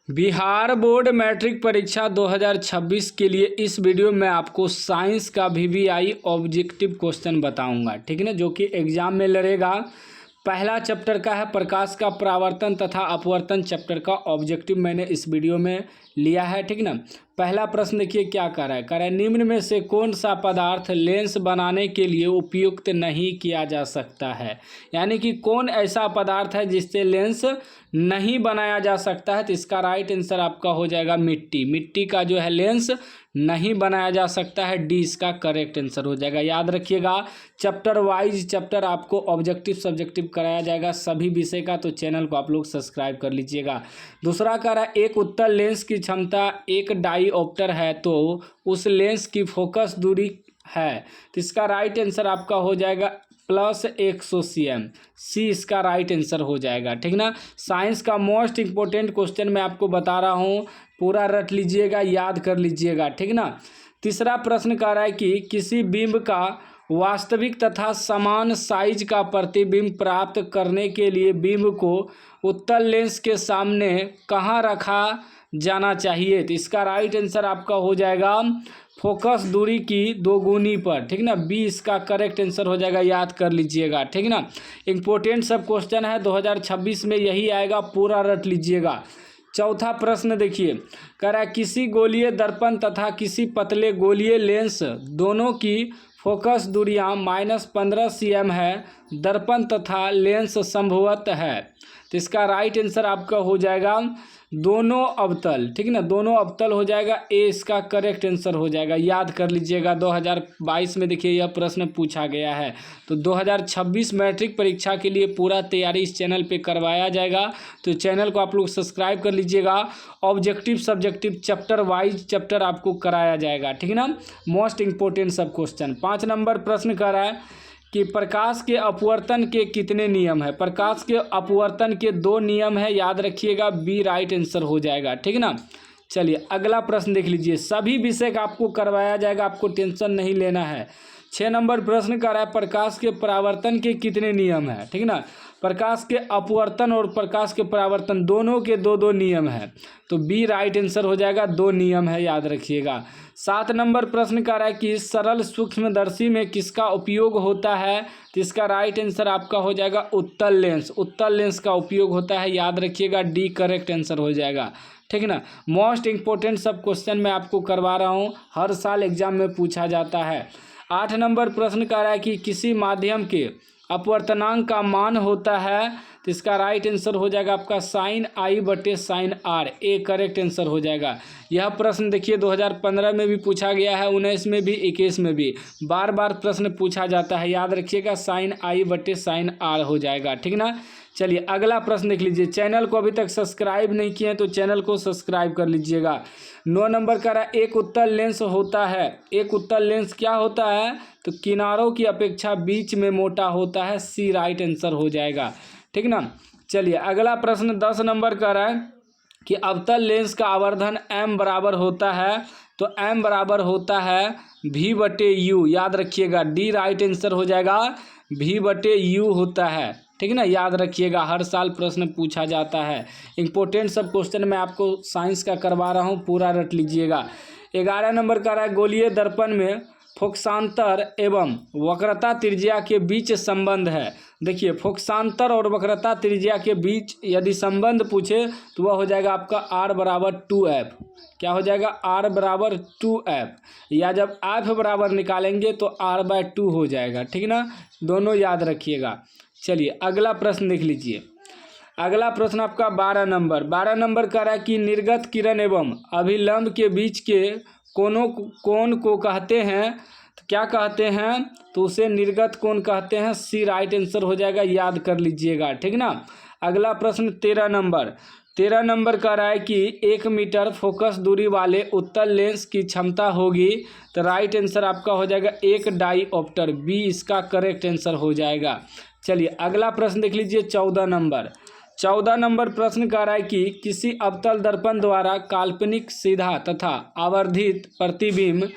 Bihar board matric परीक्षा 2026 के लिए इस वीडियो में आपको साइंस का वीवीआई ऑब्जेक्टिव क्वेश्चन बताऊंगा, ठीक है ना, जो कि एग्जाम में लड़ेगा। पहला चैप्टर का है प्रकाश का परावर्तन तथा अपवर्तन। चैप्टर का ऑब्जेक्टिव मैंने इस वीडियो में लिया है, ठीक ना। पहला प्रश्न देखिए क्या कह रहा है निम्न में से कौन सा पदार्थ लेंस बनाने के लिए उपयुक्त नहीं किया जा सकता है, यानी कि कौन ऐसा पदार्थ है जिससे लेंस नहीं बनाया जा सकता है। तो इसका राइट आंसर आपका हो जाएगा मिट्टी। मिट्टी का जो है लेंस नहीं बनाया जा सकता है, डी इसका करेक्ट आंसर हो जाएगा। याद रखिएगा चैप्टर वाइज चैप्टर आपको ऑब्जेक्टिव सब्जेक्टिव कराया जाएगा सभी विषय का, तो चैनल को आप लोग सब्सक्राइब कर लीजिएगा। दूसरा कह रहा है एक उत्तल लेंस की क्षमता एक डाईऑप्टर है तो उस लेंस की फोकस दूरी है। तो इसका राइट आंसर आपका हो जाएगा +100 cm, सी इसका राइट आंसर हो जाएगा, ठीक ना। साइंस का मोस्ट इंपॉर्टेंट क्वेश्चन मैं आपको बता रहा हूँ, पूरा रट लीजिएगा, याद कर लीजिएगा, ठीक ना। तीसरा प्रश्न कह रहा है कि किसी बिंब का वास्तविक तथा समान साइज का प्रतिबिंब प्राप्त करने के लिए बिंब को उत्तल लेंस के सामने कहाँ रखा जाना चाहिए। तो इसका राइट आंसर आपका हो जाएगा फोकस दूरी की दोगुनी पर, ठीक ना। बी इसका करेक्ट आंसर हो जाएगा, याद कर लीजिएगा, ठीक ना। इंपॉर्टेंट सब क्वेश्चन है 2026 में यही आएगा, पूरा रट लीजिएगा। चौथा प्रश्न देखिए कह रहा है किसी गोलीय दर्पण तथा किसी पतले गोलीय लेंस दोनों की फोकस दूरियां -15 cm है, दर्पण तथा लेंस संभवत है। तो इसका राइट आंसर आपका हो जाएगा दोनों अवतल, ठीक ना, दोनों अवतल हो जाएगा, ए इसका करेक्ट आंसर हो जाएगा। याद कर लीजिएगा 2022 में देखिए यह प्रश्न पूछा गया है, तो 2026 मैट्रिक परीक्षा के लिए पूरा तैयारी इस चैनल पे करवाया जाएगा, तो चैनल को आप लोग सब्सक्राइब कर लीजिएगा। Objective subjective chapter wise chapter आपको कराया जाएगा, ठीक ना। मोस्ट इंपॉर्टेंट सब क्वेश्चन। 5 नंबर प्रश्न कर रहा है कि प्रकाश के अपवर्तन के कितने नियम है। प्रकाश के अपवर्तन के 2 नियम है, याद रखिएगा, बी राइट आंसर हो जाएगा, ठीक ना। चलिए अगला प्रश्न देख लीजिए, सभी विषय का आपको करवाया जाएगा, आपको टेंशन नहीं लेना है। 6 नंबर प्रश्न कर रहा है प्रकाश के परावर्तन के कितने नियम है, ठीक ना। प्रकाश के अपवर्तन और प्रकाश के परावर्तन दोनों के 2-2 नियम है, तो बी राइट आंसर हो जाएगा, 2 नियम है, याद रखिएगा। 7 नंबर प्रश्न कर रहा है कि सरल सूक्ष्मदर्शी में किसका उपयोग होता है। तो इसका राइट आंसर आपका हो जाएगा उत्तल लेंस। उत्तल लेंस का उपयोग होता है, याद रखिएगा, डी करेक्ट आंसर हो जाएगा, ठीक ना। मोस्ट इंपॉर्टेंट सब क्वेश्चन मैं आपको करवा रहा हूँ, हर साल एग्जाम में पूछा जाता है। 8 नंबर प्रश्न कर रहा है कि किसी माध्यम के अपवर्तनांक का मान होता है। तो इसका राइट आंसर हो जाएगा आपका sin I/sin R, A correct answer हो जाएगा। यह प्रश्न देखिए 2015 में भी पूछा गया है, 19 में भी, 21 में भी, बार बार प्रश्न पूछा जाता है, याद रखिएगा sin I/sin R हो जाएगा, ठीक ना। चलिए अगला प्रश्न देख लीजिए, चैनल को अभी तक सब्सक्राइब नहीं किए हैं तो चैनल को सब्सक्राइब कर लीजिएगा। 9 नंबर का रहा एक उत्तल लेंस होता है। एक उत्तल लेंस क्या होता है, तो किनारों की अपेक्षा बीच में मोटा होता है, सी राइट आंसर हो जाएगा, ठीक ना। चलिए अगला प्रश्न 10 नंबर का रहा है कि अवतल लेंस का आवर्धन m बराबर होता है। तो m बराबर होता है v/u, याद रखिएगा, डी राइट आंसर हो जाएगा, v/u होता है, ठीक है ना। याद रखिएगा हर साल प्रश्न पूछा जाता है, इंपॉर्टेंट सब क्वेश्चन मैं आपको साइंस का करवा रहा हूँ, पूरा रट लीजिएगा। 11 नंबर का रहा है गोलीय दर्पण में फोकसांतर एवं वक्रता त्रिज्या के बीच संबंध है। देखिए फोकसांतर और वक्रता त्रिज्या के बीच यदि संबंध पूछे तो वह हो जाएगा आपका r = 2f। क्या हो जाएगा, r = 2f, या जब f बराबर निकालेंगे तो r/2 हो जाएगा, ठीक ना, दोनों याद रखिएगा। चलिए अगला प्रश्न देख लीजिए। अगला प्रश्न आपका 12 नंबर कह रहा है कि निर्गत किरण एवं अभिलंब के बीच के कोण को कहते हैं, तो क्या कहते हैं, तो उसे निर्गत कोण कहते हैं, सी राइट आंसर हो जाएगा, याद कर लीजिएगा, ठीक ना। अगला प्रश्न 13 नंबर कह रहा है कि 1 मीटर फोकस दूरी वाले उत्तल लेंस की क्षमता होगी। तो राइट आंसर आपका हो जाएगा 1 डाईऑप्टर, बी इसका करेक्ट आंसर हो जाएगा। चलिए अगला प्रश्न देख लीजिए 14 नंबर प्रश्न कह रहा है कि किसी अवतल दर्पण द्वारा काल्पनिक सीधा तथा आवर्धित प्रतिबिंब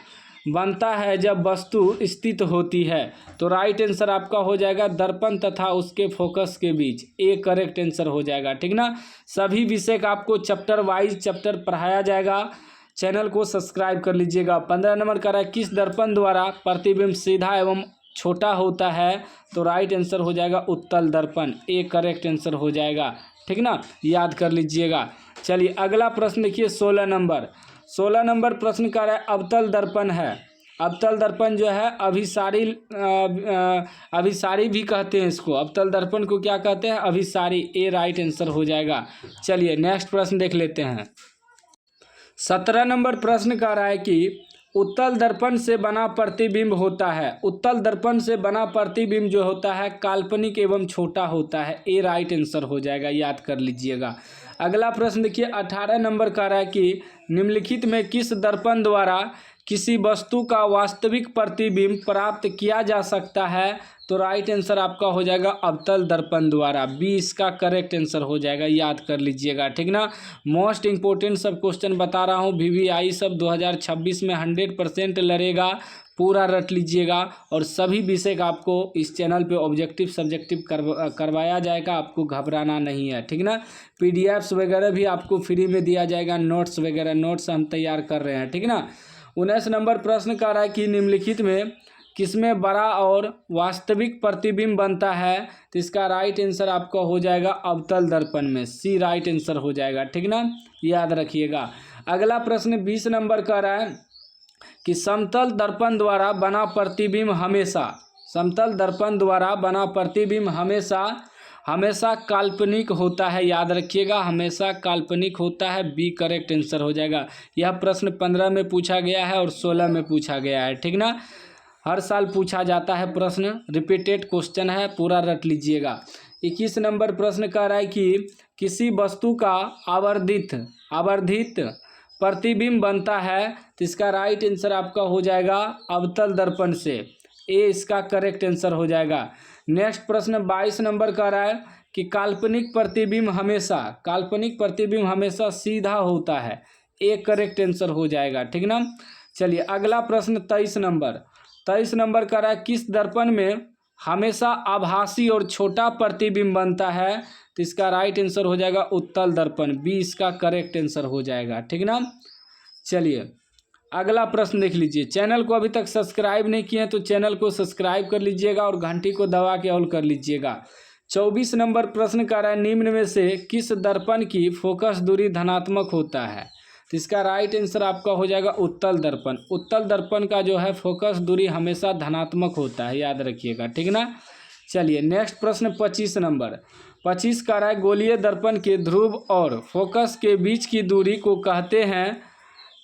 बनता है जब वस्तु स्थित होती है? तो राइट आंसर आपका हो जाएगा दर्पण तथा उसके फोकस के बीच, ए करेक्ट आंसर हो जाएगा। ठीक ना, सभी विषय का आपको चैप्टर वाइज चैप्टर पढ़ाया जाएगा, चैनल को सब्सक्राइब कर लीजिएगा। 15 नंबर का है किस दर्पण द्वारा प्रतिबिंब सीधा एवं छोटा होता है? तो राइट आंसर हो जाएगा उत्तल दर्पण, ए करेक्ट आंसर हो जाएगा। ठीक ना, याद कर लीजिएगा। चलिए अगला प्रश्न देखिए 16 नंबर। 16 नंबर प्रश्न का है अवतल दर्पण है। अवतल दर्पण जो है अभिसारी भी कहते हैं इसको। अवतल दर्पण को क्या कहते हैं? अभिसारी, ए राइट आंसर हो जाएगा। चलिए नेक्स्ट प्रश्न देख लेते हैं। 17 नंबर प्रश्न का रहा है कि उत्तल दर्पण से बना प्रतिबिंब होता है। उत्तल दर्पण से बना प्रतिबिंब जो होता है काल्पनिक एवं छोटा होता है, ए राइट आंसर हो जाएगा, याद कर लीजिएगा। अगला प्रश्न देखिए 18 नंबर का रहा है कि निम्नलिखित में किस दर्पण द्वारा किसी वस्तु का वास्तविक प्रतिबिंब प्राप्त किया जा सकता है? तो राइट आंसर आपका हो जाएगा अवतल दर्पण द्वारा, बी इसका करेक्ट आंसर हो जाएगा, याद कर लीजिएगा। ठीक ना, मोस्ट इंपोर्टेंट सब क्वेश्चन बता रहा हूँ, VVI सब 2026 में 100% लड़ेगा, पूरा रट लीजिएगा। और सभी विषय का आपको इस चैनल पे ऑब्जेक्टिव सब्जेक्टिव करवाया जाएगा, आपको घबराना नहीं है। ठीक ना, PDFs वगैरह भी आपको फ्री में दिया जाएगा, नोट्स वगैरह, नोट्स हम तैयार कर रहे हैं। ठीक ना, 19 नंबर प्रश्न का रहा है कि निम्नलिखित में किसमें बड़ा और वास्तविक प्रतिबिंब बनता है? तो इसका राइट आंसर आपका हो जाएगा अवतल दर्पण में, सी राइट आंसर हो जाएगा। ठीक ना, याद रखिएगा। अगला प्रश्न 20 नंबर का रहा है कि समतल दर्पण द्वारा बना प्रतिबिंब हमेशा काल्पनिक होता है, याद रखिएगा, हमेशा काल्पनिक होता है, बी करेक्ट आंसर हो जाएगा। यह प्रश्न 15 में पूछा गया है और 16 में पूछा गया है। ठीक ना, हर साल पूछा जाता है प्रश्न, रिपीटेड क्वेश्चन है, पूरा रट लीजिएगा। 21 नंबर प्रश्न कह रहा है कि किसी वस्तु का आवर्धित प्रतिबिंब बनता है, तो इसका राइट आंसर आपका हो जाएगा अवतल दर्पण से, ए इसका करेक्ट आंसर हो जाएगा। नेक्स्ट प्रश्न 22 नंबर कह रहा है कि काल्पनिक प्रतिबिंब हमेशा सीधा होता है, ए करेक्ट आंसर हो जाएगा। ठीक ना, चलिए अगला प्रश्न 23 नंबर कह रहा है किस दर्पण में हमेशा आभासी और छोटा प्रतिबिंब बनता है? तो इसका राइट आंसर हो जाएगा उत्तल दर्पण, बी इसका करेक्ट आंसर हो जाएगा। ठीक ना, चलिए अगला प्रश्न देख लीजिए। चैनल को अभी तक सब्सक्राइब नहीं किए हैं तो चैनल को सब्सक्राइब कर लीजिएगा और घंटी को दबा के ऑल कर लीजिएगा। 24 नंबर प्रश्न का रहा है निम्न में से किस दर्पण की फोकस दूरी धनात्मक होता है? तो इसका राइट आंसर आपका हो जाएगा उत्तल दर्पण। उत्तल दर्पण का जो है फोकस दूरी हमेशा धनात्मक होता है, याद रखिएगा। ठीक ना, चलिए नेक्स्ट प्रश्न 25 नंबर। 25 का रहा है गोलीय दर्पण के ध्रुव और फोकस के बीच की दूरी को कहते हैं,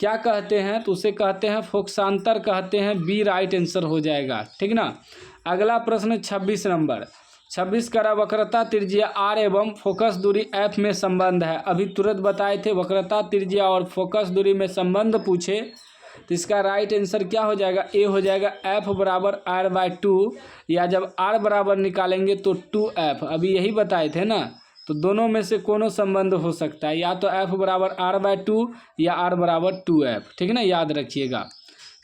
क्या कहते हैं? तो उसे कहते हैं फोकसांतर कहते हैं, बी राइट आंसर हो जाएगा। ठीक ना, अगला प्रश्न 26 नंबर। 26 का वक्रता त्रिज्या r एवं फोकस दूरी f में संबंध है। अभी तुरंत बताए थे वक्रता त्रिज्या और फोकस दूरी में संबंध पूछे, तो इसका राइट आंसर क्या हो जाएगा? ए हो जाएगा, f बराबर r/2, या जब r बराबर निकालेंगे तो 2f, अभी यही बताए थे ना। तो दोनों में से कोनो संबंध हो सकता है, या तो f बराबर r/2 या r बराबर 2f। ठीक है ना, याद रखिएगा।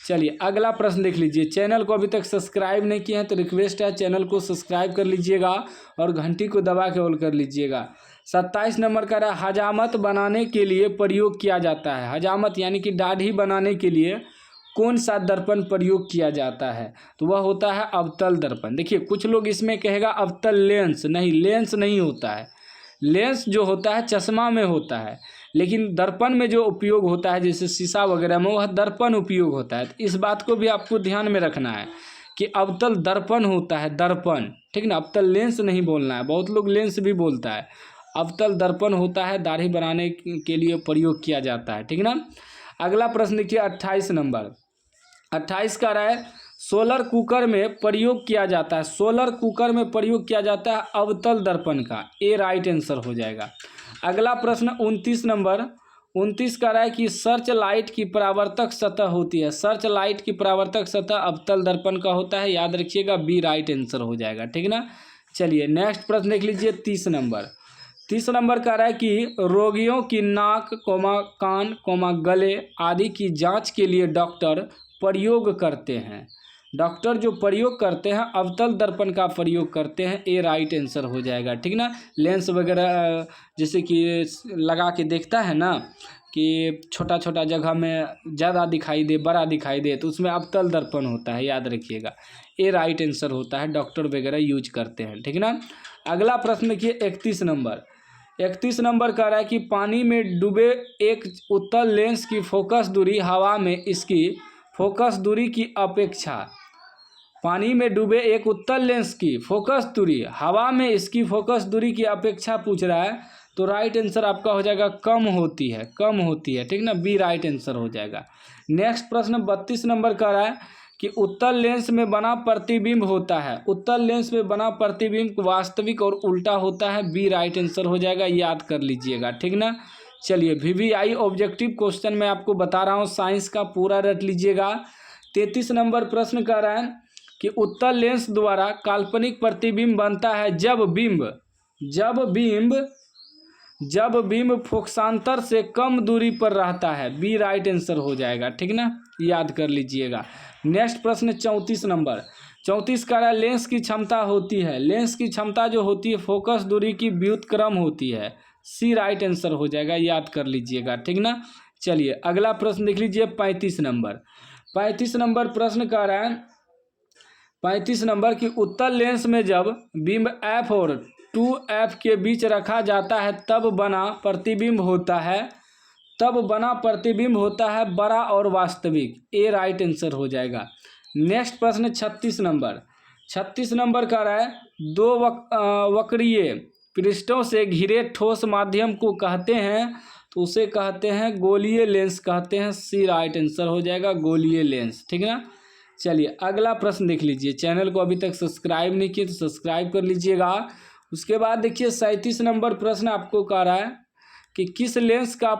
चलिए अगला प्रश्न देख लीजिए। चैनल को अभी तक सब्सक्राइब नहीं किए हैं तो रिक्वेस्ट है चैनल को सब्सक्राइब कर लीजिएगा और घंटी को दबा के ऑल कर लीजिएगा। 27 नंबर का रहा हजामत बनाने के लिए प्रयोग किया जाता है। हजामत यानी कि दाढ़ी बनाने के लिए कौन सा दर्पण प्रयोग किया जाता है? तो वह होता है अवतल दर्पण। देखिए कुछ लोग इसमें कहेगा अवतल लेंस, नहीं, लेंस नहीं होता है। लेंस जो होता है चश्मा में होता है, लेकिन दर्पण में जो उपयोग होता है जैसे शीशा वगैरह में, वह दर्पण उपयोग होता है। तो इस बात को भी आपको ध्यान में रखना है कि अवतल दर्पण होता है, दर्पण। ठीक ना, अवतल लेंस नहीं बोलना है, बहुत लोग लेंस भी बोलता है। अवतल दर्पण होता है, दाढ़ी बनाने के लिए प्रयोग किया जाता है। ठीक ना, अगला प्रश्न देखिए 28 नंबर। 28 का रहा है सोलर कुकर में प्रयोग किया जाता है। सोलर कुकर में प्रयोग किया जाता है अवतल दर्पण का, ए राइट आंसर हो जाएगा। अगला प्रश्न 29 नंबर। 29 का रहा है कि सर्च लाइट की परावर्तक सतह होती है। सर्च लाइट की परावर्तक सतह अवतल दर्पण का होता है, याद रखिएगा, बी राइट आंसर हो जाएगा। ठीक ना, चलिए नेक्स्ट प्रश्न देख लीजिए 30 नंबर। 30 नंबर का रहा है कि रोगियों की नाक, कान, गले आदि की जांच के लिए डॉक्टर प्रयोग करते हैं। डॉक्टर जो प्रयोग करते हैं अवतल दर्पण का प्रयोग करते हैं, ये राइट आंसर हो जाएगा। ठीक ना, लेंस वगैरह जैसे कि लगा के देखता है ना कि छोटा छोटा जगह में ज़्यादा दिखाई दे, बड़ा दिखाई दे, तो उसमें अवतल दर्पण होता है, याद रखिएगा। ये राइट आंसर होता है, डॉक्टर वगैरह यूज करते हैं। ठीक ना। अगला प्रश्न देखिए 31 नंबर। 31 नंबर कह रहा है कि पानी में डूबे एक उत्तल लेंस की फोकस दूरी हवा में इसकी फोकस दूरी की अपेक्षा, पानी में डूबे एक उत्तल लेंस की फोकस दूरी हवा में इसकी फोकस दूरी की अपेक्षा पूछ रहा है, तो राइट आंसर आपका हो जाएगा कम होती है, कम होती है। ठीक ना, बी राइट आंसर हो जाएगा। नेक्स्ट प्रश्न 32 नंबर का रहा है कि उत्तल लेंस में बना प्रतिबिंब होता है, उत्तल लेंस में बना प्रतिबिंब वास्तविक और उल्टा होता है, बी राइट आंसर हो जाएगा, याद कर लीजिएगा। ठीक ना। चलिए VVI ऑब्जेक्टिव क्वेश्चन मैं आपको बता रहा हूँ, साइंस का पूरा रट लीजिएगा। 33 नंबर प्रश्न कर रहा है कि उत्तल लेंस द्वारा काल्पनिक प्रतिबिंब बनता है जब बिंब फोकसांतर से कम दूरी पर रहता है, बी राइट आंसर हो जाएगा। ठीक ना, याद कर लीजिएगा। नेक्स्ट प्रश्न 34 नंबर। 34 का लेंस की क्षमता होती है, लेंस की क्षमता जो होती है फोकस दूरी की व्युत्क्रम होती है, सी राइट आंसर हो जाएगा, याद कर लीजिएगा। ठीक ना। चलिए अगला प्रश्न देख लीजिए 35 नंबर। 35 नंबर प्रश्न का रहा है 35 नंबर की उत्तल लेंस में जब बिंब F और 2F के बीच रखा जाता है तब बना प्रतिबिंब होता है बड़ा और वास्तविक, ए राइट आंसर हो जाएगा। नेक्स्ट प्रश्न 36 नंबर। 36 नंबर का रहा है दो वक्रीय पृष्ठों से घिरे ठोस माध्यम को कहते हैं, तो उसे कहते हैं गोलीय लेंस कहते हैं, सी राइट आंसर हो जाएगा, गोलीय लेंस। ठीक है ना। चलिए अगला प्रश्न देख लीजिए, चैनल को अभी तक सब्सक्राइब नहीं किए तो सब्सक्राइब कर लीजिएगा। उसके बाद देखिए 37 नंबर प्रश्न आपको कह रहा है कि किस लेंस का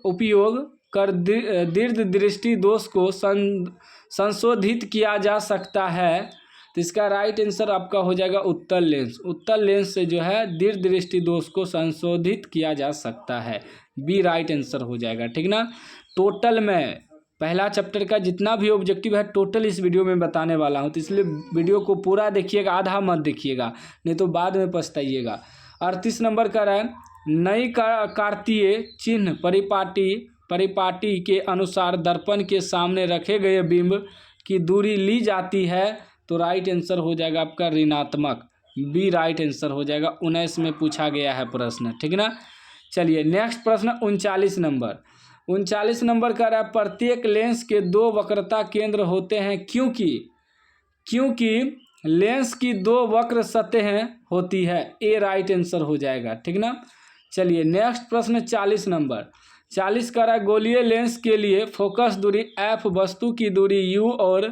उपयोग कर दीर्घ दृष्टि दोष को संशोधित किया जा सकता है, तो इसका राइट आंसर आपका हो जाएगा उत्तल लेंस। उत्तल लेंस से जो है दीर्घ दृष्टि दोष को संशोधित किया जा सकता है, बी राइट आंसर हो जाएगा। ठीक ना। टोटल में पहला चैप्टर का जितना भी ऑब्जेक्टिव है टोटल इस वीडियो में बताने वाला हूँ, तो इसलिए वीडियो को पूरा देखिएगा, आधा मत देखिएगा, नहीं तो बाद में पछताइएगा। 38 नंबर का रहा है नई कार्तीय चिन्ह परिपाटी के अनुसार दर्पण के सामने रखे गए बिंब की दूरी ली जाती है, तो राइट आंसर हो जाएगा आपका ऋणात्मक, बी राइट आंसर हो जाएगा। 19 में पूछा गया है प्रश्न। ठीक ना। चलिए नेक्स्ट प्रश्न 39 नंबर। 39 नंबर का रहा प्रत्येक लेंस के दो वक्रता केंद्र होते हैं क्योंकि लेंस की दो वक्र सतहें होती है, ए राइट आंसर हो जाएगा। ठीक ना। चलिए नेक्स्ट प्रश्न 40 नंबर। 40 का रहा गोलीय लेंस के लिए फोकस दूरी F, वस्तु की दूरी U और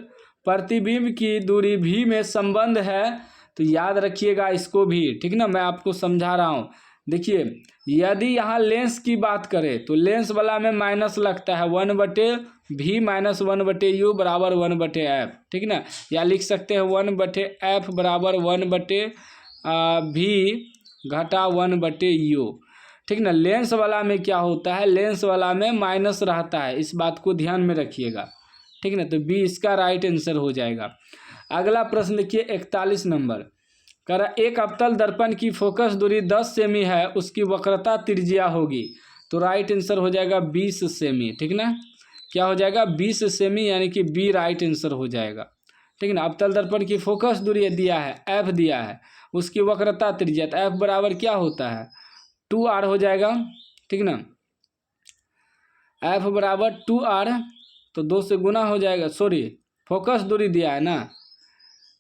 प्रतिबिंब की दूरी V में संबंध है, तो याद रखिएगा इसको भी। ठीक ना, मैं आपको समझा रहा हूँ। देखिए यदि यहाँ लेंस की बात करें तो लेंस वाला में माइनस लगता है 1/V माइनस 1/U बराबर 1/F। ठीक ना, या लिख सकते हैं 1/F बराबर 1/V घटा 1/U। ठीक ना। लेंस वाला में क्या होता है, लेंस वाला में माइनस रहता है, इस बात को ध्यान में रखिएगा। ठीक ना, तो बी इसका राइट आंसर हो जाएगा। अगला प्रश्न देखिए 41 नंबर कर एक अवतल दर्पण की फोकस दूरी 10 सेमी है, उसकी वक्रता त्रिज्या होगी, तो राइट आंसर हो जाएगा 20 सेमी। ठीक ना, क्या हो जाएगा 20 सेमी, यानी कि बी राइट आंसर हो जाएगा। ठीक ना। अवतल दर्पण की फोकस दूरी दिया है F दिया है, उसकी वक्रता त्रिज्या, तो F बराबर क्या होता है 2R हो जाएगा। ठीक ना, F बराबर 2R, तो 2 से गुना हो जाएगा, सॉरी फोकस दूरी दिया है ना,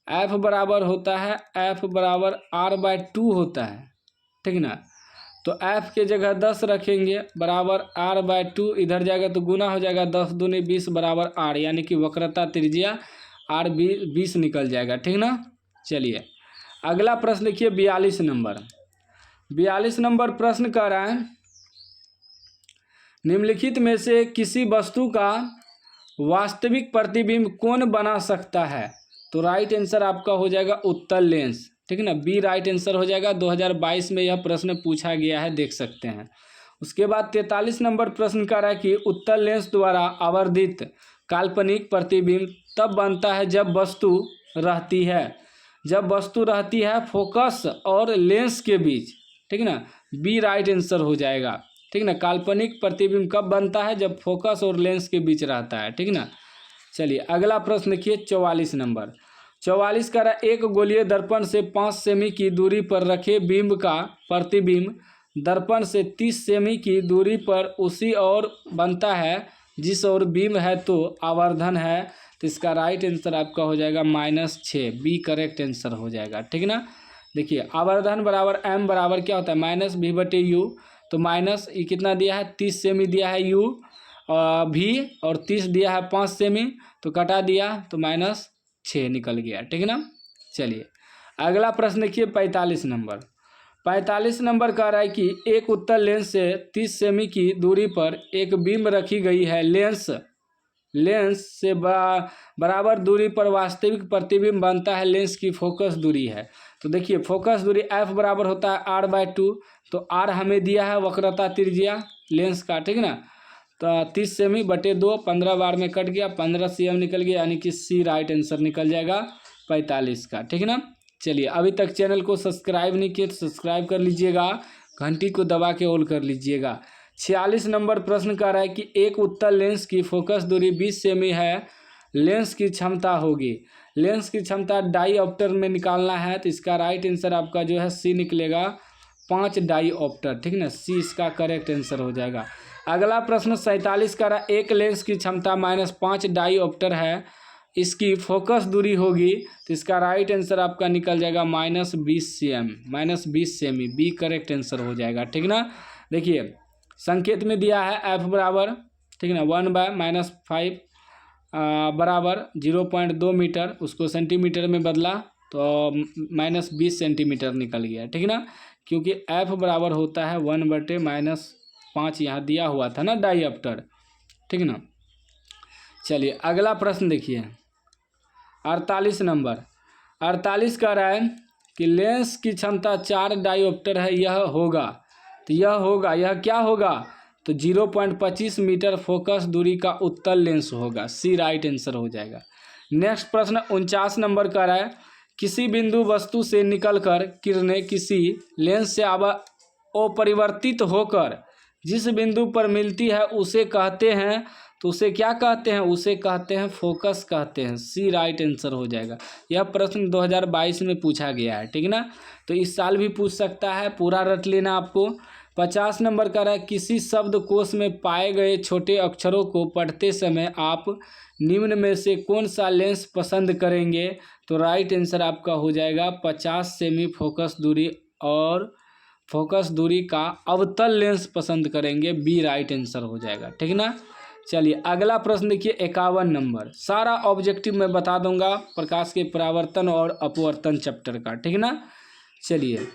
F बराबर होता है F बराबर R/2 होता है। ठीक ना, तो F के जगह 10 रखेंगे बराबर R/2, इधर जाएगा तो गुना हो जाएगा, 10 दूनी 20 बराबर R, यानी कि वक्रता त्रिज्या R 20 निकल जाएगा। ठीक ना। चलिए अगला प्रश्न देखिए 42 नंबर। 42 नंबर प्रश्न कह रहा है निम्नलिखित में से किसी वस्तु का वास्तविक प्रतिबिंब कौन बना सकता है, तो राइट आंसर आपका हो जाएगा उत्तल लेंस। ठीक है ना, बी राइट आंसर हो जाएगा। 2022 में यह प्रश्न पूछा गया है, देख सकते हैं। उसके बाद 43 नंबर प्रश्न का रहा है कि उत्तल लेंस द्वारा आवर्धित काल्पनिक प्रतिबिंब तब बनता है जब वस्तु रहती है, जब वस्तु रहती है फोकस और लेंस के बीच, ठीक है ना। बी राइट आंसर हो जाएगा, ठीक ना। काल्पनिक प्रतिबिंब कब बनता है, जब फोकस और लेंस के बीच रहता है, ठीक ना। चलिए अगला प्रश्न देखिए 44 नंबर। 44 का रहा, एक गोलीय दर्पण से 5 सेमी की दूरी पर रखे बिंब का प्रतिबिंब दर्पण से 30 सेमी की दूरी पर उसी ओर बनता है जिस ओर बिंब है तो आवर्धन है। तो इसका राइट आंसर आपका हो जाएगा -6, बी करेक्ट आंसर हो जाएगा, ठीक ना। देखिए आवर्धन बराबर m बराबर क्या होता है -v/u, तो माइनस ये कितना दिया है 30 सेमी दिया है u भी, और 30 दिया है 5 सेमी, तो कटा दिया तो -6 निकल गया, ठीक है ना। चलिए अगला प्रश्न देखिए 45 नंबर। 45 नंबर कह रहा है कि एक उत्तल लेंस से 30 सेमी की दूरी पर एक बीम रखी गई है, लेंस से बराबर दूरी पर वास्तविक प्रतिबिंब बनता है, लेंस की फोकस दूरी है। तो देखिए फोकस दूरी f बराबर होता है r/2, तो r हमें दिया है वक्रता त्रिज्या लेंस का, ठीक ना। तो 30 सेमी बटे 2, 15 बार में कट गया, 15 cm निकल गया, यानी कि सी राइट आंसर निकल जाएगा 45 का, ठीक है ना। चलिए अभी तक चैनल को सब्सक्राइब नहीं किए तो सब्सक्राइब कर लीजिएगा, घंटी को दबा के ऑल कर लीजिएगा। 46 नंबर प्रश्न कह रहा है कि एक उत्तल लेंस की फोकस दूरी 20 सेमी है, लेंस की क्षमता होगी, लेंस की क्षमता डाईऑप्टर में निकालना है। तो इसका राइट आंसर आपका जो है सी निकलेगा, 5 डाईऑप्टर, ठीक ना। सी इसका करेक्ट आंसर हो जाएगा। अगला प्रश्न 47 का रहा, एक लेंस की क्षमता -5 डाईऑप्टर है, इसकी फोकस दूरी होगी। तो इसका राइट आंसर आपका निकल जाएगा -20 सेमी, बी करेक्ट आंसर हो जाएगा, ठीक ना। देखिए संकेत में दिया है f बराबर, ठीक है ना, 1/-5 बराबर 0.2 मीटर, उसको सेंटीमीटर में बदला तो -20 सेंटीमीटर निकल गया, ठीक है ना। क्योंकि f बराबर होता है 1/-5, यहाँ दिया हुआ था ना डाईऑप्टर, ठीक है ना। चलिए अगला प्रश्न देखिए 48 नंबर। 48 कह रहा है कि लेंस की क्षमता 4 डाईऑप्टर है, यह होगा, तो यह क्या होगा, तो 0.25 मीटर फोकस दूरी का उत्तल लेंस होगा, सी राइट आंसर हो जाएगा। नेक्स्ट प्रश्न 49 नंबर का है, किसी बिंदु वस्तु से निकलकर किरणें किसी लेंस से अपरिवर्तित होकर जिस बिंदु पर मिलती है उसे कहते हैं, तो उसे क्या कहते हैं, उसे कहते हैं फोकस कहते हैं, सी राइट आंसर हो जाएगा। यह प्रश्न 2022 में पूछा गया है, ठीक ना। तो इस साल भी पूछ सकता है, पूरा रट लेना आपको। 50 नंबर का रहा है, किसी शब्दकोश में पाए गए छोटे अक्षरों को पढ़ते समय आप निम्न में से कौन सा लेंस पसंद करेंगे। तो राइट आंसर आपका हो जाएगा 50 सेमी फोकस दूरी और फोकस दूरी का अवतल लेंस पसंद करेंगे, बी राइट आंसर हो जाएगा, ठीक ना। चलिए अगला प्रश्न देखिए 51 नंबर। सारा ऑब्जेक्टिव मैं बता दूंगा प्रकाश के परावर्तन और अपवर्तन चैप्टर का, ठीक ना। चलिए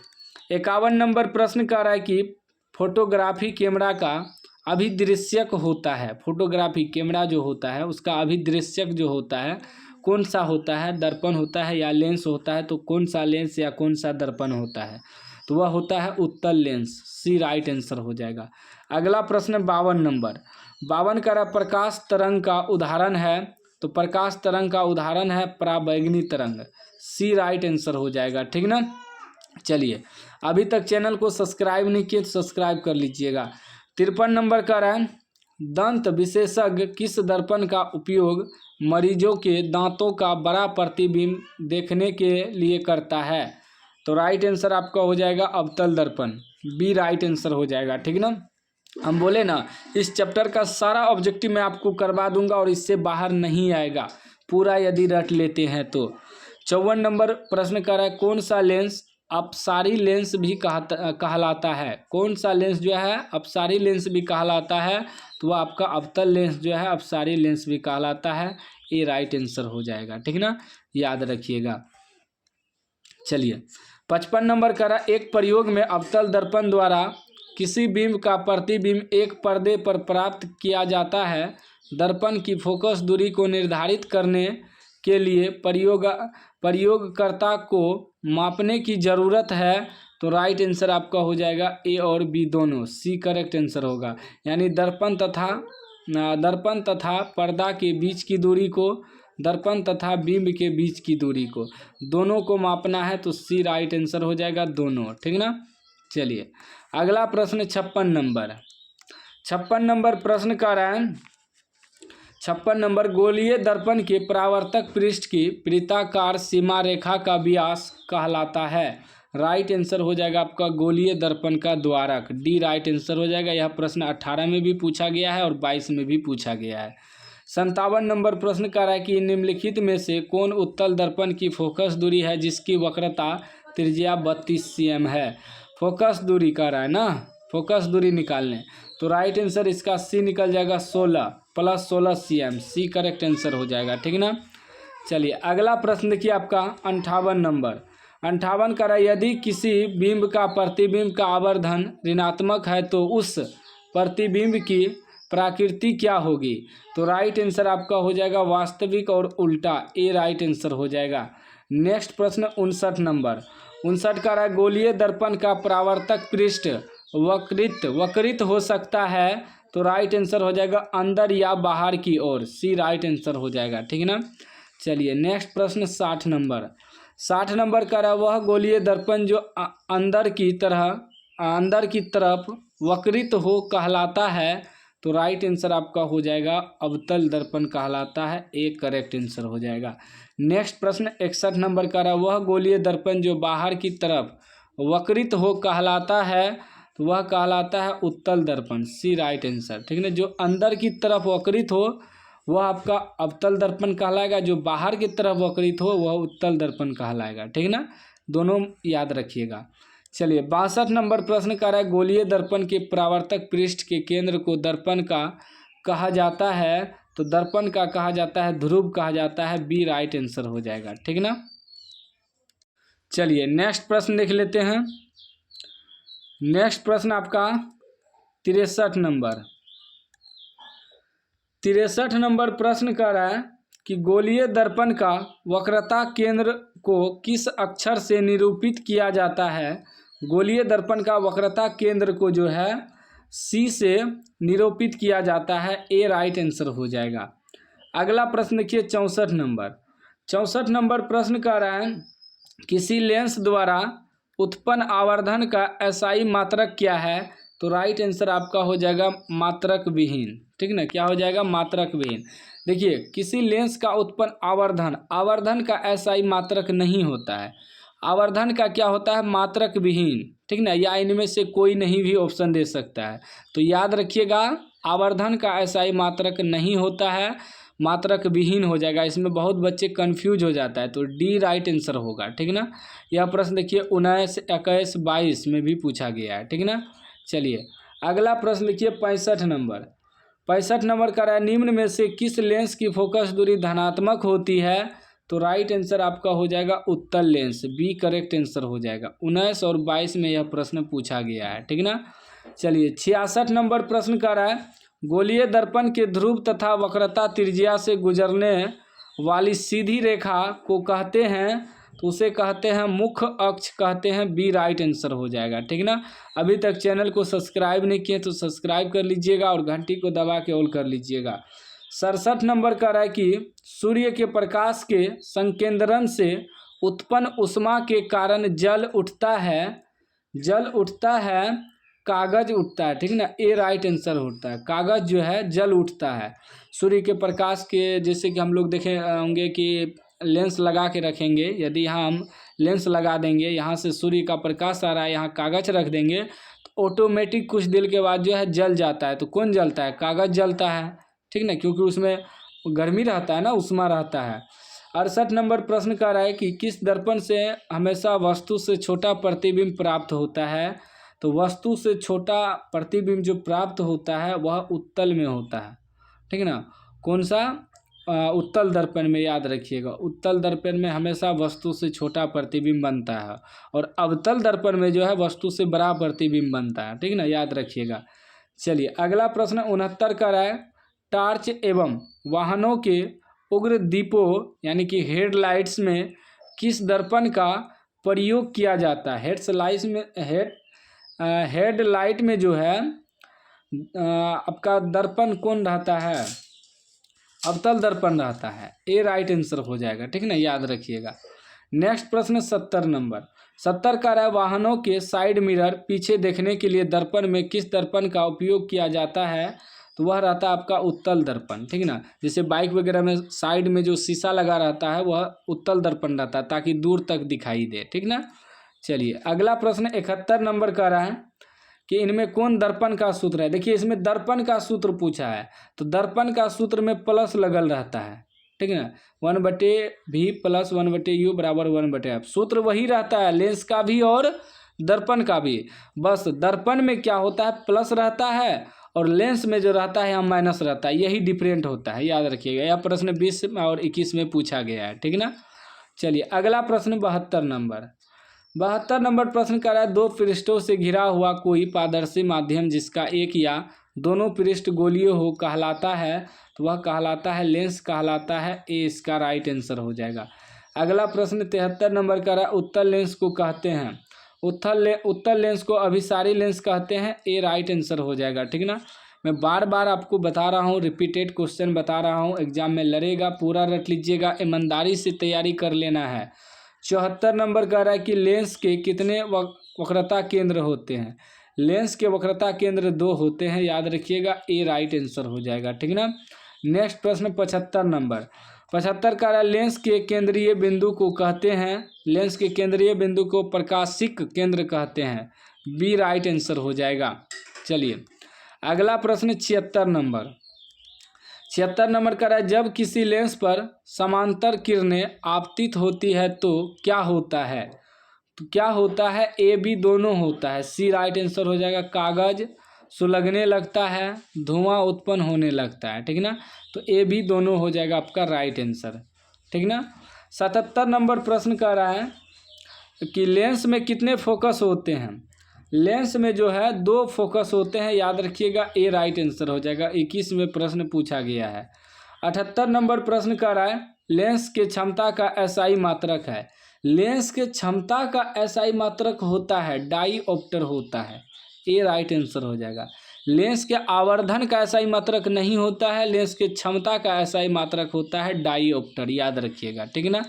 51 नंबर प्रश्न कह रहा है कि फोटोग्राफी कैमरा का अभिदृश्यक होता है, फोटोग्राफी कैमरा जो होता है उसका अभिदृश्यक जो होता है कौन सा होता है, दर्पण होता है या लेंस होता है। तो कौन सा लेंस या कौन सा दर्पण होता है, तो वह होता है उत्तल लेंस, सी राइट आंसर हो जाएगा। अगला प्रश्न 52 नंबर। 52 का प्रकाश तरंग का उदाहरण है, तो प्रकाश तरंग का उदाहरण है पराबैंगनी तरंग, सी राइट आंसर हो जाएगा, ठीक ना। चलिए अभी तक चैनल को सब्सक्राइब नहीं किए तो सब्सक्राइब कर लीजिएगा। 53 नंबर का है, दंत विशेषज्ञ किस दर्पण का उपयोग मरीजों के दांतों का बड़ा प्रतिबिंब देखने के लिए करता है। तो राइट आंसर आपका हो जाएगा अवतल दर्पण, बी राइट आंसर हो जाएगा, ठीक ना। हम बोले ना इस चैप्टर का सारा ऑब्जेक्टिव मैं आपको करवा दूंगा और इससे बाहर नहीं आएगा पूरा यदि रट लेते हैं तो। 54 नंबर प्रश्न कर रहा है, कौन सा लेंस अपसारी लेंस भी कहलाता है, कौन सा लेंस जो है अपसारी लेंस भी कहलाता है। तो वह आपका अवतल लेंस जो है अपसारी लेंस भी कहलाता है, ये राइट आंसर हो जाएगा, ठीक ना, याद रखिएगा। चलिए 55 नंबर का रहा, एक प्रयोग में अवतल दर्पण द्वारा किसी बिंब का प्रतिबिंब एक पर्दे पर प्राप्त किया जाता है। दर्पण की फोकस दूरी को निर्धारित करने के लिए प्रयोगकर्ता को मापने की ज़रूरत है। तो राइट आंसर आपका हो जाएगा ए और बी दोनों, सी करेक्ट आंसर होगा। यानी दर्पण तथा दर्पण तथा पर्दा के बीच की दूरी को, दर्पण तथा बिंब के बीच की दूरी को, दोनों को मापना है तो सी राइट आंसर हो जाएगा, दोनों। ठीक ना। चलिए अगला प्रश्न 56 नंबर। 56 नंबर प्रश्न का रहा है 56 नंबर, गोलीय दर्पण के परावर्तक पृष्ठ की वृत्ताकार सीमा रेखा का व्यास कहलाता है। राइट आंसर हो जाएगा आपका गोलीय दर्पण का द्वारक, डी राइट आंसर हो जाएगा। यह प्रश्न 18 में भी पूछा गया है और 22 में भी पूछा गया है। 57 नंबर प्रश्न का रहा है कि निम्नलिखित में से कौन उत्तल दर्पण की फोकस दूरी है जिसकी वक्रता त्रिज्या 32 cm है। फोकस दूरी का रहा है ना, फोकस दूरी निकालने, तो राइट आंसर इसका सी निकल जाएगा, 16 + 16 cm, सी करेक्ट आंसर हो जाएगा। ठीक ना। चलिए अगला प्रश्न देखिए आपका 58 नंबर। 58 का रहा है, यदि किसी बिंब का प्रतिबिंब का आवर्धन ऋणात्मक है तो उस प्रतिबिंब की प्रकृति क्या होगी। तो राइट आंसर आपका हो जाएगा वास्तविक और उल्टा, ए राइट आंसर हो जाएगा। नेक्स्ट प्रश्न 59 नंबर। 59 का रहा है, गोलीय दर्पण का परावर्तक पृष्ठ वक्रित हो सकता है, तो राइट आंसर हो जाएगा अंदर या बाहर की ओर, सी राइट आंसर हो जाएगा। ठीक ना। चलिए नेक्स्ट प्रश्न 60 नंबर। 60 नंबर का रहा, वह गोलीय दर्पण जो अंदर की तरफ वक्रित हो कहलाता है, तो राइट आंसर आपका हो जाएगा अवतल दर्पण कहलाता है, एक करेक्ट आंसर हो जाएगा। नेक्स्ट प्रश्न 61 नंबर का रहा, वह गोलीय दर्पण जो बाहर की तरफ वक्रित हो कहलाता है, तो वह कहलाता है उत्तल दर्पण, सी राइट आंसर। ठीक है, जो अंदर की तरफ वक्रित हो वह आपका अवतल दर्पण कहलाएगा, जो बाहर की तरफ वक्रित हो वह उत्तल दर्पण कहलाएगा। ठीक ना, दोनों याद रखिएगा। चलिए 62 नंबर प्रश्न कर रहा है, गोलीय दर्पण के परावर्तक पृष्ठ के केंद्र को दर्पण का कहा जाता है, तो दर्पण का कहा जाता है ध्रुव कहा जाता है, बी राइट आंसर हो जाएगा। ठीक ना। चलिए नेक्स्ट प्रश्न देख लेते हैं। नेक्स्ट प्रश्न आपका 63 नंबर। 63 नंबर प्रश्न कर रहा है कि गोलीय दर्पण का वक्रता केंद्र को किस अक्षर से निरूपित किया जाता है। गोलीय दर्पण का वक्रता केंद्र को जो है सी से निरूपित किया जाता है, ए राइट आंसर हो जाएगा। अगला प्रश्न देखिए 64 नंबर। 64 नंबर प्रश्न कर रहा है, किसी लेंस द्वारा उत्पन्न आवर्धन का एसआई मात्रक क्या है, तो राइट आंसर आपका हो जाएगा मात्रक विहीन। ठीक ना, क्या हो जाएगा मात्रक विहीन। देखिए किसी लेंस का उत्पन्न आवर्धन का एसआई मात्रक नहीं होता है, आवर्धन का क्या होता है मात्रक विहीन। ठीक ना, या इनमें से कोई नहीं भी ऑप्शन दे सकता है, तो याद रखिएगा आवर्धन का एसआई मात्रक नहीं होता है, मात्रक विहीन हो जाएगा। इसमें बहुत बच्चे कंफ्यूज हो जाता है, तो डी राइट आंसर होगा। ठीक ना, यह प्रश्न देखिए 19, 21, 22 में भी पूछा गया है। ठीक ना। चलिए अगला प्रश्न लिखिए 65 नंबर। 65 नंबर का है, निम्न में से किस लेंस की फोकस दूरी धनात्मक होती है, तो राइट आंसर आपका हो जाएगा उत्तल लेंस, बी करेक्ट आंसर हो जाएगा। 19 और 22 में यह प्रश्न पूछा गया है। ठीक ना। चलिए 66 नंबर प्रश्न का है, गोलीय दर्पण के ध्रुव तथा वक्रता त्रिज्या से गुजरने वाली सीधी रेखा को कहते हैं, तो उसे कहते हैं मुख्य अक्ष कहते हैं, बी राइट आंसर हो जाएगा। ठीक ना। अभी तक चैनल को सब्सक्राइब नहीं किए तो सब्सक्राइब कर लीजिएगा और घंटी को दबा के ऑल कर लीजिएगा। 67 नंबर का है कि सूर्य के प्रकाश के संकेंद्रण से उत्पन्न ऊष्मा के कारण जल उठता है कागज उठता है। ठीक ना, ए राइट आंसर होता है, कागज जो है जल उठता है सूर्य के प्रकाश के। जैसे कि हम लोग देखे होंगे कि लेंस लगा के रखेंगे, यदि हम लेंस लगा देंगे, यहाँ से सूर्य का प्रकाश आ रहा है, यहाँ कागज रख देंगे तो ऑटोमेटिक कुछ देर के बाद जो है जल जाता है। तो कौन जलता है, कागज जलता है। ठीक ना, क्योंकि उसमें गर्मी रहता है ना, ऊष्मा रहता है। 68 नंबर प्रश्न का रहा है कि किस दर्पण से हमेशा वस्तु से छोटा प्रतिबिंब प्राप्त होता है, तो वस्तु से छोटा प्रतिबिंब जो प्राप्त होता है वह उत्तल में होता है। ठीक है ना, कौन सा उत्तल दर्पण में, याद रखिएगा उत्तल दर्पण में हमेशा वस्तु से छोटा प्रतिबिंब बनता है और अवतल दर्पण में जो है वस्तु से बड़ा प्रतिबिंब बनता है। ठीक है ना, याद रखिएगा। चलिए अगला प्रश्न 69 का है, टार्च एवं वाहनों के उग्र दीपों यानी कि हेडलाइट्स में किस दर्पण का प्रयोग किया जाता है। हेडलाइट में जो है आपका दर्पण कौन रहता है? अवतल दर्पण रहता है। ए राइट आंसर हो जाएगा, ठीक है ना, याद रखिएगा। नेक्स्ट प्रश्न 70 नंबर। 70 का है वाहनों के साइड मिरर पीछे देखने के लिए दर्पण में किस दर्पण का उपयोग किया जाता है? तो वह रहता है आपका उत्तल दर्पण, ठीक है ना। जैसे बाइक वगैरह में साइड में जो शीशा लगा रहता है वह उत्तल दर्पण रहता है ताकि दूर तक दिखाई दे, ठीक ना। चलिए अगला प्रश्न 71 नंबर का रहा है कि इनमें कौन दर्पण का सूत्र है। देखिए इसमें दर्पण का सूत्र पूछा है, तो दर्पण का सूत्र में प्लस लगल रहता है, ठीक है ना। 1/v प्लस 1/u बराबर 1/f। सूत्र वही रहता है लेंस का भी और दर्पण का भी, बस दर्पण में क्या होता है प्लस रहता है और लेंस में जो रहता है यहाँ माइनस रहता है, यही डिफरेंट होता है, याद रखिएगा। यह प्रश्न 20 और 21 में पूछा गया है, ठीक ना। चलिए अगला प्रश्न 72 नंबर। 72 नंबर प्रश्न कर रहा है, दो पृष्ठों से घिरा हुआ कोई पारदर्शी माध्यम जिसका एक या दोनों पृष्ठ गोलीय हो कहलाता है, तो वह कहलाता है लेंस कहलाता है। ए इसका राइट आंसर हो जाएगा। अगला प्रश्न 73 नंबर का रहा है, उत्तल लेंस को कहते हैं, उत्तल लेंस को अभिसारी लेंस कहते हैं। ए राइट आंसर हो जाएगा, ठीक ना। मैं बार बार आपको बता रहा हूँ, रिपीटेड क्वेश्चन बता रहा हूँ, एग्जाम में लड़ेगा, पूरा रट लीजिएगा, ईमानदारी से तैयारी कर लेना है। 74 नंबर कह रहा है कि लेंस के कितने वक्रता केंद्र होते हैं? लेंस के वक्रता केंद्र 2 होते हैं, याद रखिएगा। ए राइट आंसर हो जाएगा, ठीक ना। नेक्स्ट प्रश्न 75 नंबर। 75 का रहा है, लेंस के केंद्रीय बिंदु को कहते हैं, लेंस के केंद्रीय बिंदु को प्रकाशिक केंद्र कहते हैं। बी राइट आंसर हो जाएगा। चलिए अगला प्रश्न 76 नंबर। 76 नंबर का रहा है, जब किसी लेंस पर समांतर किरणें आपतित होती है तो क्या होता है? तो क्या होता है? ए बी दोनों होता है। सी राइट आंसर हो जाएगा। कागज सुलगने लगता है, धुआं उत्पन्न होने लगता है, ठीक ना। तो ए बी दोनों हो जाएगा आपका राइट आंसर, ठीक ना। 77 नंबर प्रश्न कर रहा है कि लेंस में कितने फोकस होते हैं? लेंस में जो है 2 फोकस होते हैं, याद रखिएगा। ए राइट आंसर हो जाएगा। 21 में प्रश्न पूछा गया है। 78 नंबर प्रश्न कर रहा है, लेंस के क्षमता का एसआई मात्रक है। लेंस के क्षमता का एसआई मात्रक होता है डाईऑप्टर होता है। ए राइट आंसर हो जाएगा। लेंस के आवर्धन का एसआई मात्रक नहीं होता है, लेंस के क्षमता का एसआई मात्रक होता है डाईऑप्टर, याद रखिएगा, ठीक ना।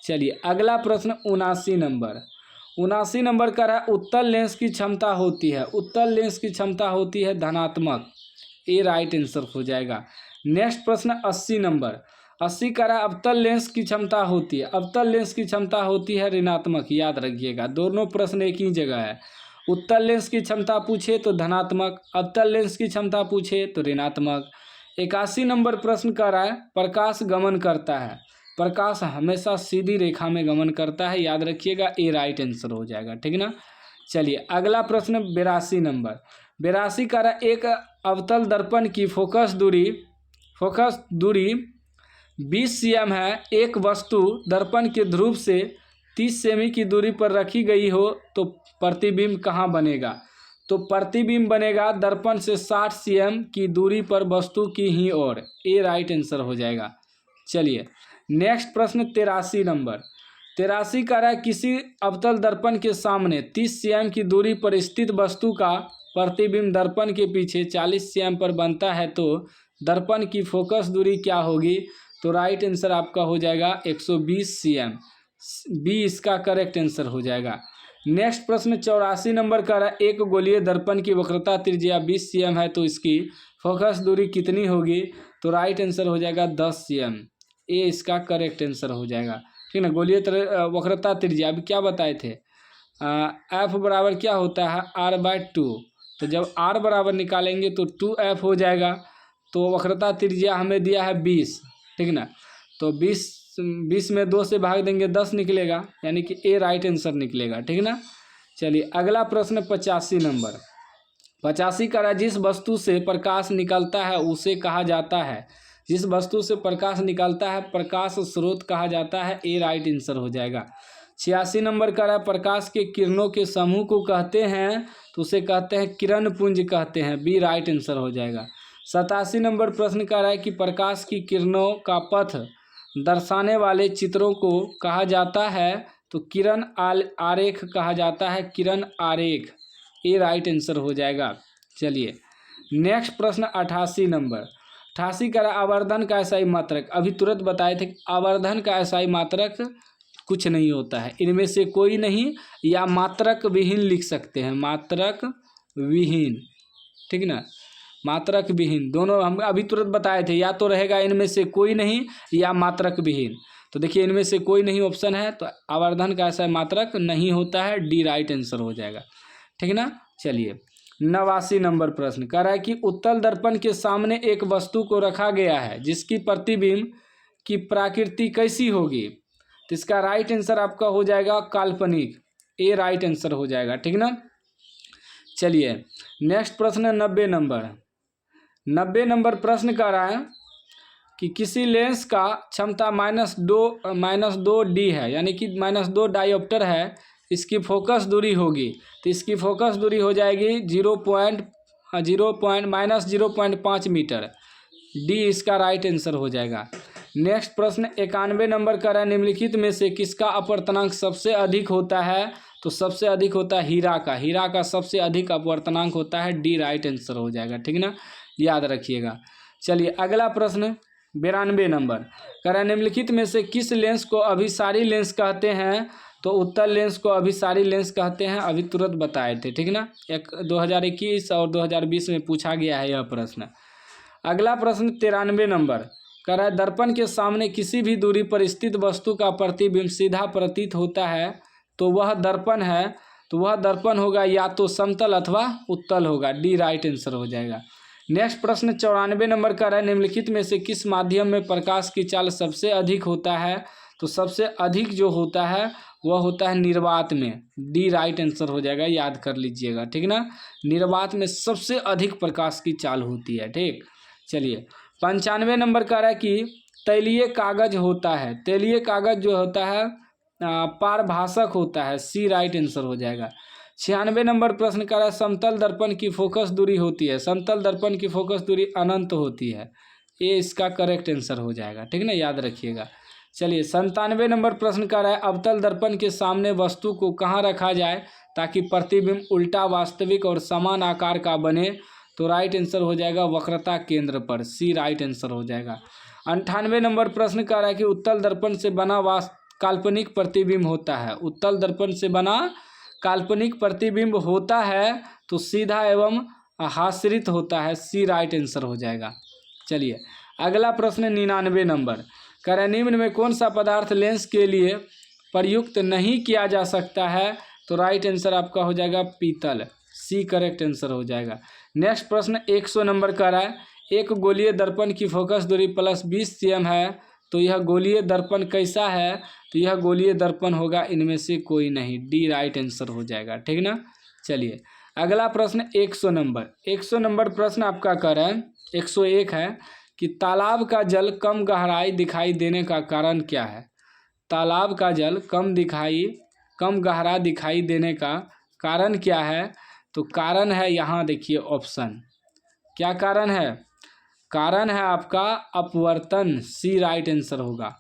चलिए अगला प्रश्न 79 नंबर। 79 नंबर का रहा, उत्तल लेंस की क्षमता होती है, उत्तल लेंस की क्षमता होती है धनात्मक। ए राइट आंसर हो जाएगा। नेक्स्ट प्रश्न 80 नंबर। 80 का रहा, अवतल लेंस की क्षमता होती है, अवतल लेंस की क्षमता होती है ऋणात्मक, याद रखिएगा। दोनों प्रश्न एक ही जगह है। उत्तल लेंस की क्षमता पूछे तो धनात्मक, अवतल लेंस की क्षमता पूछे तो ऋणात्मक। 81 नंबर प्रश्न कर रहा है, प्रकाश गमन करता है, प्रकाश हमेशा सीधी रेखा में गमन करता है, याद रखिएगा। ए राइट आंसर हो जाएगा, ठीक ना। चलिए अगला प्रश्न 82 नंबर। 82 का रहा, एक अवतल दर्पण की फोकस दूरी 20 cm है, एक वस्तु दर्पण के ध्रुव से 30 सेमी की दूरी पर रखी गई हो तो प्रतिबिंब कहाँ बनेगा? तो प्रतिबिंब बनेगा दर्पण से 60 cm की दूरी पर वस्तु की ही ओर। ए राइट आंसर हो जाएगा। चलिए नेक्स्ट प्रश्न 83 नंबर। 83 का रहा है, किसी अवतल दर्पण के सामने 30 cm की दूरी पर स्थित वस्तु का प्रतिबिंब दर्पण के पीछे 40 cm पर बनता है तो दर्पण की फोकस दूरी क्या होगी? तो राइट आंसर आपका हो जाएगा 120 cm। बी इसका करेक्ट आंसर हो जाएगा। नेक्स्ट प्रश्न 84 नंबर का रहा है, एक गोलीय दर्पण की वक्रता त्रिज्या 20 cm है तो इसकी फोकस दूरी कितनी होगी? तो राइट आंसर हो जाएगा 10 cm। ए इसका करेक्ट आंसर हो जाएगा, ठीक है ना। गोलीय वक्रता त्रिज्या अभी क्या बताए थे, एफ बराबर क्या होता है r/2। तो जब r बराबर निकालेंगे तो 2f हो जाएगा। तो वक्रता त्रिज्या हमें दिया है 20, ठीक ना। तो 20 में 2 से भाग देंगे 10 निकलेगा, यानी कि ए राइट आंसर निकलेगा, ठीक ना। चलिए अगला प्रश्न 85 नंबर। 85 का, जिस वस्तु से प्रकाश निकलता है उसे कहा जाता है, जिस वस्तु से प्रकाश निकलता है प्रकाश स्रोत कहा जाता है। ए राइट आंसर हो जाएगा। 86 नंबर का रहा, प्रकाश के किरणों के समूह को कहते हैं तो उसे कहते हैं किरण पुंज कहते हैं। बी राइट आंसर हो जाएगा। 87 नंबर प्रश्न का रहा है कि प्रकाश की किरणों का पथ दर्शाने वाले चित्रों को कहा जाता है तो किरण आरेख कहा जाता है, किरण आरेख। ए राइट आंसर हो जाएगा। चलिए नेक्स्ट प्रश्न 88 नंबर। 88 का आवर्धन का एसआई मात्रक, अभी तुरंत बताए थे आवर्धन का एसआई मात्रक कुछ नहीं होता है, इनमें से कोई नहीं, या मात्रक विहीन लिख सकते हैं, मात्रक विहीन, ठीक ना, मात्रक विहीन, दोनों हम अभी तुरंत बताए थे, या तो रहेगा इनमें से कोई नहीं या मात्रक विहीन। तो देखिए इनमें से कोई नहीं ऑप्शन है, तो आवर्धन का ऐसा मात्रक नहीं होता है, डी राइट आंसर हो जाएगा, ठीक ना। चलिए 89 नंबर प्रश्न कह रहा है कि उत्तल दर्पण के सामने एक वस्तु को रखा गया है जिसकी प्रतिबिंब की प्रकृति कैसी होगी, तो इसका राइट आंसर आपका हो जाएगा काल्पनिक, ए राइट आंसर हो जाएगा, ठीक ना। चलिए नेक्स्ट प्रश्न 90 नंबर। 90 नंबर प्रश्न कह रहा है कि किसी लेंस का क्षमता -2 डी है, यानी कि -2 डायोप्टर है, इसकी फोकस दूरी होगी, तो इसकी फोकस दूरी हो जाएगी 0.5 मीटर, डी इसका राइट आंसर हो जाएगा। नेक्स्ट प्रश्न 91 नंबर का है निम्नलिखित में से किसका अपवर्तनांक सबसे अधिक होता है, तो सबसे अधिक होता है हीरा का, हीरा का सबसे अधिक अपवर्तनांक होता है, डी राइट आंसर हो जाएगा, ठीक ना, याद रखिएगा। चलिए अगला प्रश्न 92 नंबर कह रहा है निम्नलिखित में से किस लेंस को अभिसारी लेंस कहते हैं, तो उत्तल लेंस को अभिसारी लेंस कहते हैं, अभी तुरंत बताए थे, ठीक ना, 2021 और 2020 में पूछा गया है यह प्रश्न। अगला प्रश्न 93 नंबर कह रहा है दर्पण के सामने किसी भी दूरी पर स्थित वस्तु का प्रतिबिंब सीधा प्रतीत होता है, तो वह दर्पण है, तो वह दर्पण होगा या तो समतल अथवा उत्तल होगा, डी राइट आंसर हो जाएगा। नेक्स्ट प्रश्न 94 नंबर का है निम्नलिखित में से किस माध्यम में प्रकाश की चाल सबसे अधिक होता है, तो सबसे अधिक जो होता है वह होता है निर्वात में, डी राइट आंसर हो जाएगा, याद कर लीजिएगा, ठीक ना, निर्वात में सबसे अधिक प्रकाश की चाल होती है, ठीक। चलिए 95 नंबर का है कि तैलीय कागज होता है, तैलीय कागज जो होता है पारभाषक होता है, सी राइट आंसर हो जाएगा। 96 नंबर प्रश्न का है समतल दर्पण की फोकस दूरी होती है, समतल दर्पण की फोकस दूरी अनंत होती है, ये इसका करेक्ट आंसर हो जाएगा, ठीक ना, याद रखिएगा। चलिए 97 नंबर प्रश्न का है अवतल दर्पण के सामने वस्तु को कहाँ रखा जाए ताकि प्रतिबिंब उल्टा वास्तविक और समान आकार का बने, तो राइट आंसर हो जाएगा वक्रता केंद्र पर, सी राइट आंसर हो जाएगा। 98 नंबर प्रश्न का है कि उत्तल दर्पण से बना काल्पनिक प्रतिबिंब होता है, उत्तल दर्पण से बना काल्पनिक प्रतिबिंब होता है तो सीधा एवं हास्यरित होता है, सी राइट आंसर हो जाएगा। चलिए अगला प्रश्न 99 नंबर कह रहे निम्न में कौन सा पदार्थ लेंस के लिए प्रयुक्त नहीं किया जा सकता है, तो राइट आंसर आपका हो जाएगा पीतल, सी करेक्ट आंसर हो जाएगा। नेक्स्ट प्रश्न 100 नंबर का है एक गोलीय दर्पण की फोकस दूरी +20 cm है, तो यह गोलीय दर्पण कैसा है, तो यह गोलीय दर्पण होगा इनमें से कोई नहीं, डी राइट आंसर हो जाएगा, ठीक ना। चलिए अगला प्रश्न 100 नंबर प्रश्न आपका कह रहा है 101 है कि तालाब का जल कम गहराई दिखाई देने का कारण क्या है, तालाब का जल कम गहरा दिखाई देने का कारण क्या है, तो कारण है यहाँ देखिए ऑप्शन, क्या कारण है, कारण है आपका अपवर्तन, सी राइट आंसर होगा।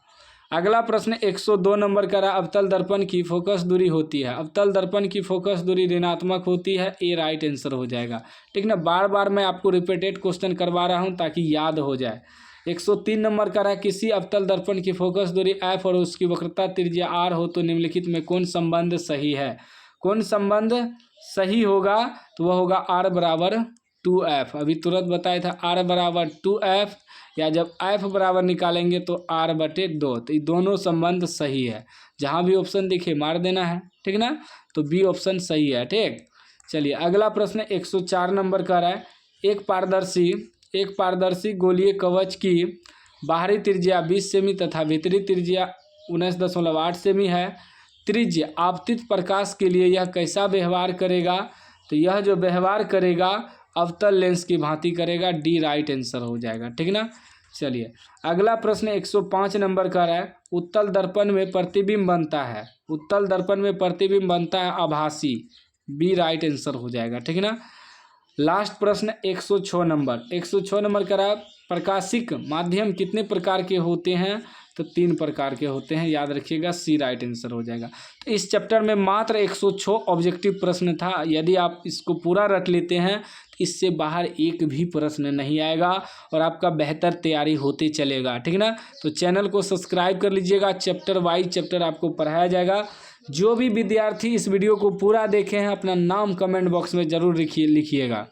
अगला प्रश्न 102 नंबर का अवतल दर्पण की फोकस दूरी होती है, अवतल दर्पण की फोकस दूरी ऋणात्मक होती है, ए राइट आंसर हो जाएगा, ठीक ना, बार बार मैं आपको रिपीटेड क्वेश्चन करवा रहा हूं ताकि याद हो जाए। 103 नंबर का है किसी अवतल दर्पण की फोकस दूरी एफ और उसकी वक्रता त्रिज्या आर हो तो निम्नलिखित में कौन संबंध सही है, कौन संबंध सही होगा, तो वह होगा आर बराबर 2f, अभी तुरंत बताया था आर बराबर 2f, या जब f बराबर निकालेंगे तो r/2, तो ये दोनों संबंध सही है, जहाँ भी ऑप्शन दिखे मार देना है, ठीक ना, तो बी ऑप्शन सही है, ठीक। चलिए अगला प्रश्न 104 नंबर का है एक पारदर्शी गोलीय कवच की बाहरी त्रिज्या 20 सेमी तथा भीतरी त्रिज्या 19.8 सेमी है, त्रिज्या आपतित प्रकाश के लिए यह कैसा व्यवहार करेगा, तो यह जो व्यवहार करेगा अवतल लेंस की भांति करेगा, डी राइट आंसर हो जाएगा, ठीक ना। चलिए अगला प्रश्न 105 नंबर का है उत्तल दर्पण में प्रतिबिंब बनता है, उत्तल दर्पण में प्रतिबिंब बनता है आभासी, बी राइट आंसर हो जाएगा, ठीक ना। लास्ट प्रश्न 106 नंबर का है प्रकाशिक माध्यम कितने प्रकार के होते हैं, तो 3 प्रकार के होते हैं, याद रखिएगा, सी राइट आंसर हो जाएगा। तो इस चैप्टर में मात्र 106 ऑब्जेक्टिव प्रश्न था। यदि आप इसको पूरा रट लेते हैं तो इससे बाहर एक भी प्रश्न नहीं आएगा और आपका बेहतर तैयारी होते चलेगा, ठीक ना। तो चैनल को सब्सक्राइब कर लीजिएगा, चैप्टर वाइज चैप्टर आपको पढ़ाया जाएगा। जो भी विद्यार्थी इस वीडियो को पूरा देखे हैं अपना नाम कमेंट बॉक्स में ज़रूर लिखिएगा।